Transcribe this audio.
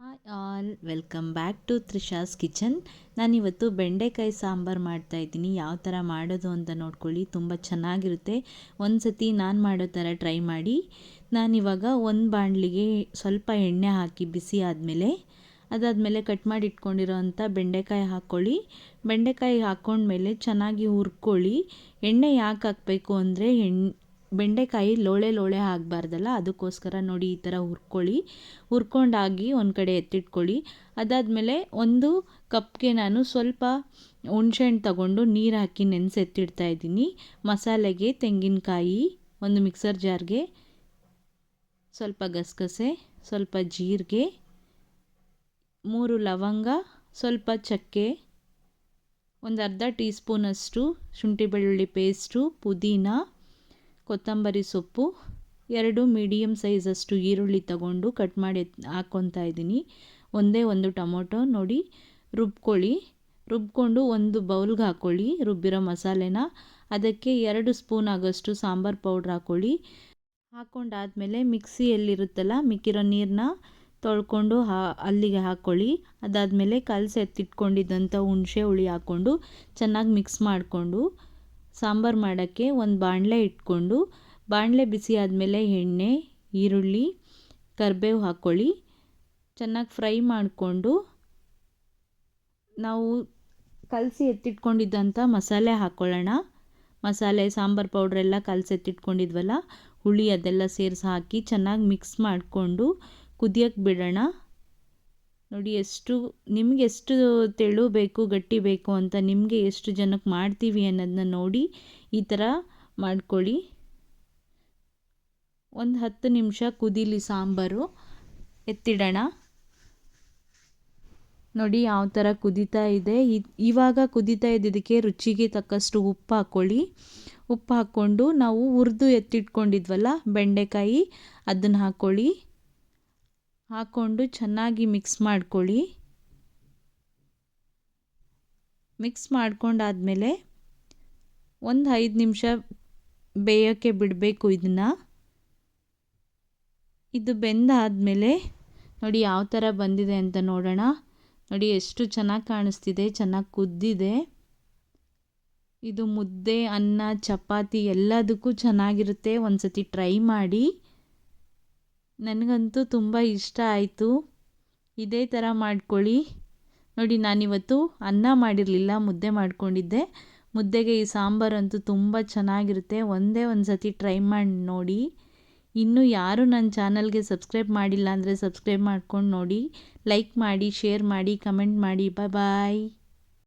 Hi all, welcome back to Trisha's kitchen. ನಾನಿವತ್ತು ಬೆಂಡೆಕಾಯಿ ಸಾಂಬಾರು ಮಾಡ್ತಾಯಿದ್ದೀನಿ. ಯಾವ ಥರ ಮಾಡೋದು ಅಂತ ನೋಡ್ಕೊಳ್ಳಿ, ತುಂಬ ಚೆನ್ನಾಗಿರುತ್ತೆ. ಒಂದು ಸತಿ ನಾನು ಮಾಡೋ ಥರ ಟ್ರೈ ಮಾಡಿ. ನಾನಿವಾಗ ಒಂದು ಬಾಣಲಿಗೆ ಸ್ವಲ್ಪ ಎಣ್ಣೆ ಹಾಕಿ ಬಿಸಿ ಆದಮೇಲೆ ಅದಾದಮೇಲೆ ಕಟ್ ಮಾಡಿ ಇಟ್ಕೊಂಡಿರೋ ಅಂಥ ಬೆಂಡೆಕಾಯಿ ಹಾಕ್ಕೊಳ್ಳಿ. ಬೆಂಡೆಕಾಯಿ ಹಾಕ್ಕೊಂಡ್ಮೇಲೆ ಚೆನ್ನಾಗಿ ಹುರ್ಕೊಳ್ಳಿ. ಎಣ್ಣೆ ಯಾಕೆ ಹಾಕಬೇಕು ಅಂದರೆ ಬೆಂಡೆಕಾಯಿ ಲೋಳೆ ಲೋಳೆ ಆಗಬಾರ್ದಲ್ಲ, ಅದಕ್ಕೋಸ್ಕರ ನೋಡಿ ಈ ಥರ ಹುರ್ಕೊಂಡಾಗಿ ಒಂದು ಕಡೆ ಎತ್ತಿಟ್ಕೊಳ್ಳಿ. ಅದಾದಮೇಲೆ ಒಂದು ಕಪ್ಗೆ ನಾನು ಸ್ವಲ್ಪ ಹುಣಸೆಹಣ್ಣು ತಗೊಂಡು ನೀರು ಹಾಕಿ ನೆನೆಸೆತ್ತಿಡ್ತಾ ಇದ್ದೀನಿ. ಮಸಾಲೆಗೆ ತೆಂಗಿನಕಾಯಿ, ಒಂದು ಮಿಕ್ಸರ್ ಜಾರ್ಗೆ ಸ್ವಲ್ಪ ಗಸಗಸೆ, ಸ್ವಲ್ಪ ಜೀರಿಗೆ, 3 ಲವಂಗ, ಸ್ವಲ್ಪ ಚಕ್ಕೆ, ಒಂದು ಅರ್ಧ ಟೀ ಸ್ಪೂನಷ್ಟು ಶುಂಠಿ ಬೆಳ್ಳುಳ್ಳಿ ಪೇಸ್ಟು, ಪುದೀನ, ಕೊತ್ತಂಬರಿ ಸೊಪ್ಪು, 2 ಮೀಡಿಯಮ್ ಸೈಜಷ್ಟು ಈರುಳ್ಳಿ ತಗೊಂಡು ಕಟ್ ಮಾಡಿ ಹಾಕ್ಕೊತಾ ಇದ್ದೀನಿ. ಒಂದೇ ಒಂದು ಟೊಮೊಟೊ ನೋಡಿ ರುಬ್ಕೊಂಡು ಒಂದು ಬೌಲ್ಗೆ ಹಾಕ್ಕೊಳ್ಳಿ ರುಬ್ಬಿರೋ ಮಸಾಲೆನ. ಅದಕ್ಕೆ 2 ಸ್ಪೂನ್ ಆಗೋಷ್ಟು ಸಾಂಬಾರು ಪೌಡ್ರ್ ಹಾಕ್ಕೊಳ್ಳಿ. ಹಾಕ್ಕೊಂಡಾದಮೇಲೆ ಮಿಕ್ಸಿಯಲ್ಲಿರುತ್ತಲ್ಲ ಮಿಕ್ಕಿರೋ ನೀರನ್ನ ತೊಳ್ಕೊಂಡು ಅಲ್ಲಿಗೆ ಹಾಕ್ಕೊಳ್ಳಿ. ಅದಾದಮೇಲೆ ಕಲಸಿ ಎತ್ತಿಟ್ಕೊಂಡಿದ್ದಂಥ ಹುಣಸೆ ಹುಳಿ ಹಾಕ್ಕೊಂಡು ಚೆನ್ನಾಗಿ ಮಿಕ್ಸ್ ಮಾಡಿಕೊಂಡು ಸಾಂಬಾರು ಮಾಡೋಕ್ಕೆ ಒಂದು ಬಾಣಲೆ ಇಟ್ಕೊಂಡು, ಬಾಣಲೆ ಬಿಸಿ ಆದಮೇಲೆ ಎಣ್ಣೆ, ಈರುಳ್ಳಿ, ಕರಿಬೇವು ಹಾಕ್ಕೊಳ್ಳಿ. ಚೆನ್ನಾಗಿ ಫ್ರೈ ಮಾಡಿಕೊಂಡು ನಾವು ಕಲಸಿ ಎತ್ತಿಟ್ಕೊಂಡಿದ್ದಂಥ ಮಸಾಲೆ ಹಾಕ್ಕೊಳ್ಳೋಣ. ಮಸಾಲೆ, ಸಾಂಬಾರು ಪೌಡ್ರೆಲ್ಲ ಕಲಸಿ ಎತ್ತಿಟ್ಕೊಂಡಿದ್ವಲ್ಲ, ಹುಳಿ ಅದೆಲ್ಲ ಸೇರಿಸಿ ಹಾಕಿ ಚೆನ್ನಾಗಿ ಮಿಕ್ಸ್ ಮಾಡಿಕೊಂಡು ಕುದಿಯೋಕ್ಕೆ ಬಿಡೋಣ. ನೋಡಿ ನಿಮಗೆ ಎಷ್ಟು ತೆಳು ಬೇಕು, ಗಟ್ಟಿ ಬೇಕು ಅಂತ, ನಿಮಗೆ ಎಷ್ಟು ಜನಕ್ಕೆ ಮಾಡ್ತೀವಿ ಅನ್ನೋದನ್ನ ನೋಡಿ ಈ ಥರ ಮಾಡ್ಕೊಳ್ಳಿ. ಒಂದು 10 ನಿಮಿಷ ಕುದೀಲಿ ಸಾಂಬಾರು, ಎತ್ತಿಡೋಣ. ನೋಡಿ ಯಾವ ಥರ ಕುದೀತಾ ಇದೆ. ಇವಾಗ ಕುದೀತಾ ಇದ್ದಿದ್ದಕ್ಕೆ ರುಚಿಗೆ ತಕ್ಕಷ್ಟು ಉಪ್ಪು ಹಾಕ್ಕೊಳ್ಳಿ. ಉಪ್ಪು ಹಾಕ್ಕೊಂಡು ನಾವು ಹುರಿದು ಎತ್ತಿಟ್ಕೊಂಡಿದ್ವಲ್ಲ ಬೆಂಡೆಕಾಯಿ, ಅದನ್ನು ಹಾಕ್ಕೊಂಡು ಚೆನ್ನಾಗಿ ಮಿಕ್ಸ್ ಮಾಡ್ಕೊಳ್ಳಿ. ಮಿಕ್ಸ್ ಮಾಡ್ಕೊಂಡಾದಮೇಲೆ ಒಂದು 5 ನಿಮಿಷ ಬೇಯೋಕ್ಕೆ ಬಿಡಬೇಕು ಇದನ್ನು. ಇದು ಬೆಂದಾದಮೇಲೆ ನೋಡಿ ಯಾವ ಥರ ಬಂದಿದೆ ಅಂತ ನೋಡೋಣ. ನೋಡಿ ಎಷ್ಟು ಚೆನ್ನಾಗಿ ಕಾಣಿಸ್ತಿದೆ, ಚೆನ್ನಾಗಿ ಕುದ್ದಿದೆ. ಇದು ಮುದ್ದೆ, ಅನ್ನ, ಚಪಾತಿ ಎಲ್ಲದಕ್ಕೂ ಚೆನ್ನಾಗಿರುತ್ತೆ. ಒಂದು ಸತಿ ಟ್ರೈ ಮಾಡಿ. ನನಗಂತೂ ತುಂಬ ಇಷ್ಟ ಆಯಿತು. ಇದೇ ಥರ ಮಾಡ್ಕೊಳ್ಳಿ. ನೋಡಿ ನಾನಿವತ್ತು ಅನ್ನ ಮಾಡಿರಲಿಲ್ಲ, ಮುದ್ದೆ ಮಾಡ್ಕೊಂಡಿದ್ದೆ. ಮುದ್ದೆಗೆ ಈ ಸಾಂಬಾರಂತೂ ತುಂಬ ಚೆನ್ನಾಗಿರುತ್ತೆ. ಒಂದೇ ಒಂದು ಸತಿ ಟ್ರೈ ಮಾಡಿ ನೋಡಿ. ಇನ್ನೂ ಯಾರು ನನ್ನ ಚಾನಲ್ಗೆ ಸಬ್ಸ್ಕ್ರೈಬ್ ಮಾಡಿಲ್ಲ ಅಂದರೆ ಸಬ್ಸ್ಕ್ರೈಬ್ ಮಾಡ್ಕೊಂಡು ನೋಡಿ. ಲೈಕ್ ಮಾಡಿ, ಶೇರ್ ಮಾಡಿ, ಕಮೆಂಟ್ ಮಾಡಿ. ಬಾಯ್.